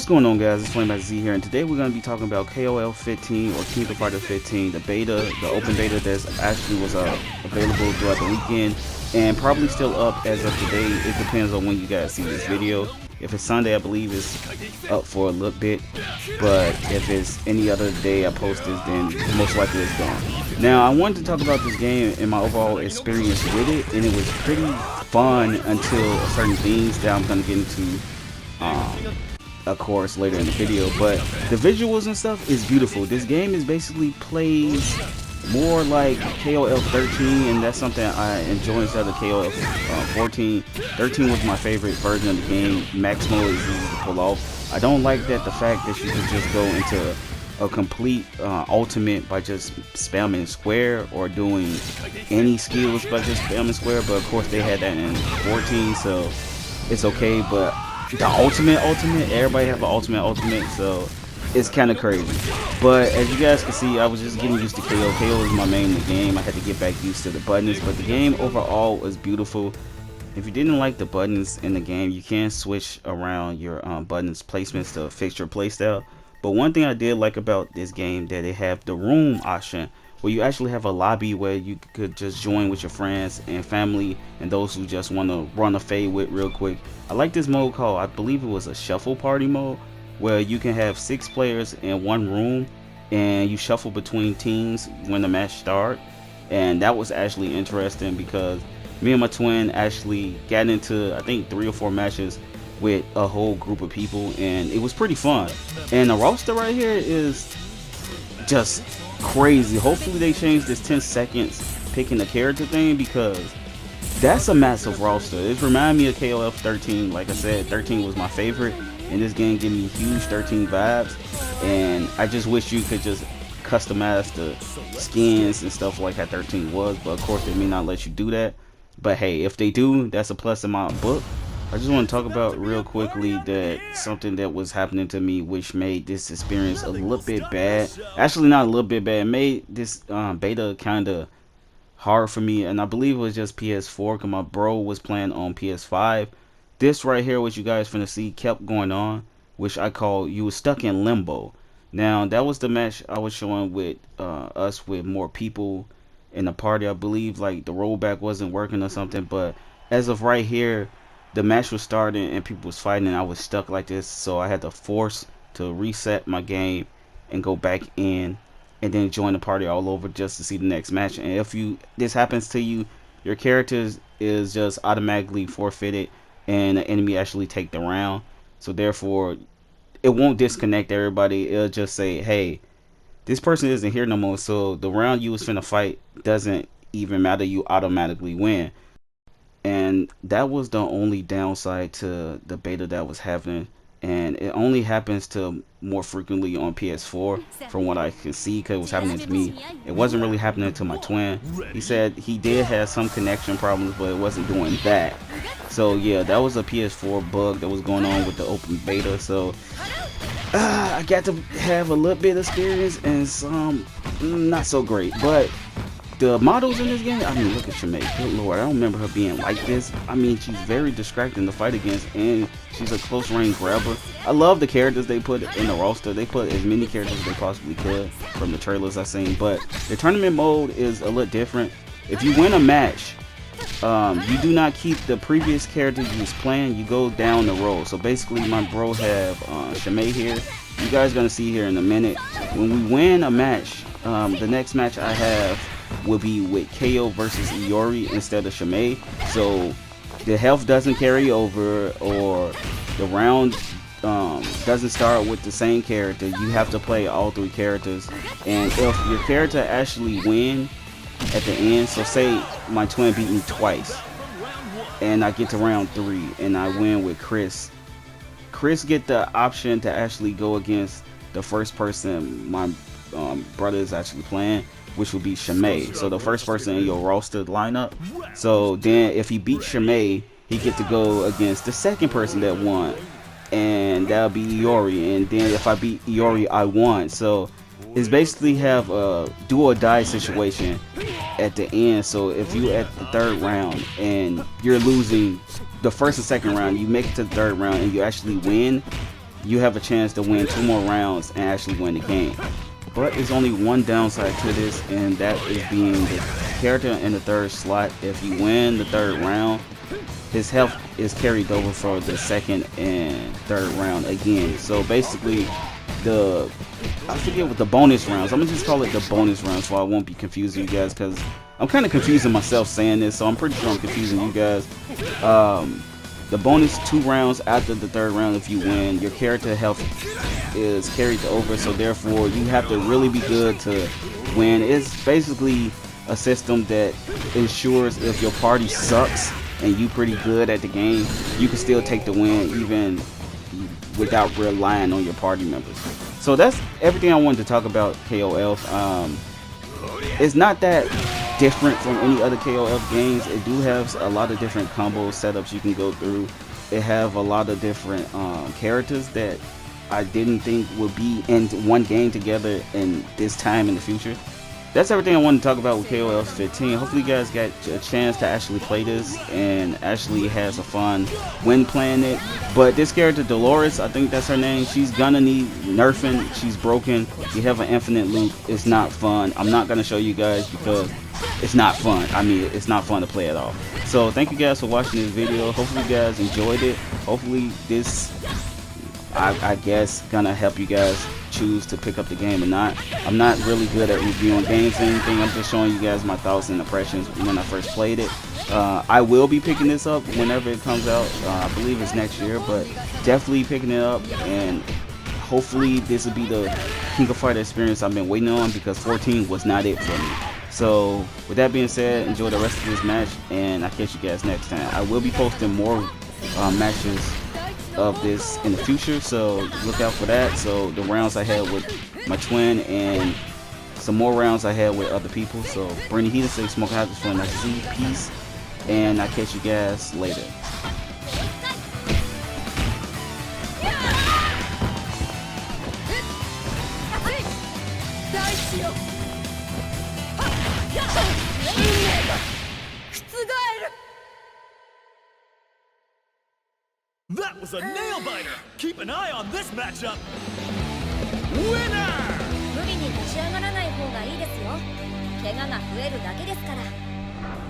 What's going on, guys? It's FlameMasterZ here, and today we're going to be talking about KOF 15 or King of Fighters 15, the beta, the open beta that's actually was available throughout the weekend and probably still up as of today. It depends on when you guys see this video. If it's Sunday, I believe it's up for a little bit, but if it's any other day I post this, then most likely it's gone. Now, I wanted to talk about this game and my overall experience with it, and it was pretty fun until certain things that I'm going to get into of course later in the video. But the visuals and stuff is beautiful. This game is basically plays more like KOF 13, and that's something I enjoy instead of KOF 14. 13 was my favorite version of the game. Max mode is easy to pull off. I don't like that the fact that you can just go into a complete ultimate by just spamming square or doing any skills by just spamming square, but of course they had that in 14, so it's okay. But the ultimate, everybody have an ultimate, so it's kind of crazy. But as you guys can see, I was just getting used to KO. KO is my main in the game. I had to get back used to the buttons, but the game overall was beautiful. If you didn't like the buttons in the game, you can switch around your buttons placements to fix your playstyle. But one thing I did like about this game, that they have the room option, where you actually have a lobby where you could just join with your friends and family and those who just want to run a fade with real quick. I like this mode called, I believe it was a shuffle party mode, where you can have 6 players in one room and you shuffle between teams when the match starts. And that was actually interesting because me and my twin actually got into, I think, 3 or 4 matches with a whole group of people, and it was pretty fun. And the roster right here is just crazy. Hopefully they change this 10 seconds picking the character thing, because that's a massive roster. It reminded me of KOF 13. Like I said, 13 was my favorite, and this game gave me huge 13 vibes. And I just wish you could just customize the skins and stuff like how 13 was, but of course they may not let you do that. But hey, if they do, that's a plus in my book. I just want to talk about real quickly that something that was happening to me which made this experience a little bit bad. Actually, not a little bit bad. It made this beta kind of hard for me, and I believe it was just PS4 because my bro was playing on PS5. This right here, what you guys finna see, kept going on, which I call you was stuck in limbo. Now, that was the match I was showing with us with more people in the party. I believe like the rollback wasn't working or something, but as of right here, the match was starting and people was fighting and I was stuck like this, so I had to force to reset my game and go back in and then join the party all over just to see the next match. And if this happens to you, your character is just automatically forfeited and the enemy actually take the round. So therefore it won't disconnect everybody. It'll just say, hey, this person isn't here no more, so the round you was finna fight doesn't even matter, you automatically win. And that was the only downside to the beta that was happening, and it only happens to more frequently on PS4 from what I can see, because it was happening to me. It wasn't really happening to my twin. He said he did have some connection problems, but it wasn't doing that. So yeah, that was a PS4 bug that was going on with the open beta. So I got to have a little bit of experience and some not so great. But the models in this game, I mean, look at Shimei. Good lord, I don't remember her being like this. I mean, she's very distracting to fight against, and she's a close range grabber. I love the characters they put in the roster. They put as many characters as they possibly could from the trailers I've seen, but the tournament mode is a little different. If you win a match, you do not keep the previous character you was playing. You go down the road. So basically, my bro have Shimei here. You guys gonna see here in a minute. When we win a match, the next match I have will be with KO versus Iori instead of Shimei. So the health doesn't carry over, or the round doesn't start with the same character. You have to play all 3 characters, and if your character actually win at the end, so say my twin beat me twice and I get to round 3 and I win with Chris get the option to actually go against the first person my brother is actually playing, which would be Shimei. So the first person in your roster lineup. So then if he beats Shimei, he get to go against the second person that won, and that'll be Iori. And then if I beat Iori, I won. So it's basically have a do or die situation at the end. So if you at the 3rd round and you're losing the 1st and 2nd round, you make it to the 3rd round and you actually win, you have a chance to win 2 more rounds and actually win the game. But there's only one downside to this, and that is being the character in the 3rd slot. If you win the 3rd round, his health is carried over for the 2nd and 3rd round again. So basically, I forget what the bonus rounds. I'm gonna just call it the bonus rounds, so I won't be confusing you guys, because I'm kind of confusing myself saying this, so I'm pretty sure I'm confusing you guys. The bonus 2 rounds after the 3rd round, if you win, your character health is carried over, so therefore you have to really be good to win. It's basically a system that ensures if your party sucks and you pretty good at the game, you can still take the win even without relying on your party members. So that's everything I wanted to talk about KOF. It's not that different from any other KOF games. It do have a lot of different combo setups you can go through. It have a lot of different characters that I didn't think would be in one game together in this time in the future. That's everything I wanted to talk about with KOF 15. Hopefully you guys got a chance to actually play this and actually have some fun when playing it. But this character, Dolores, I think that's her name, she's gonna need nerfing. She's broken. You have an infinite loop. It's not fun. I'm not gonna show you guys because it's not fun. I mean, it's not fun to play at all. So thank you guys for watching this video. Hopefully you guys enjoyed it. Hopefully this, I guess, gonna help you guys choose to pick up the game or not. I'm not really good at reviewing games or anything. I'm just showing you guys my thoughts and impressions when I first played it. I will be picking this up whenever it comes out. I believe it's next year, but definitely picking it up, and hopefully this will be the King of Fighter experience I've been waiting on, because 14 was not it for me. So with that being said, enjoy the rest of this match, and I'll catch you guys next time. I will be posting more matches of this in the future, so look out for that. So the rounds I had with my twin and some more rounds I had with other people. So Bernie Heater, say Smoke Hot for FlameMasterZ, peace, and I'll catch you guys later. That was a nail-biter! Keep an eye on this matchup! Winner! 無理に立ち上がらない方がいいですよ。怪我が増えるだけですから。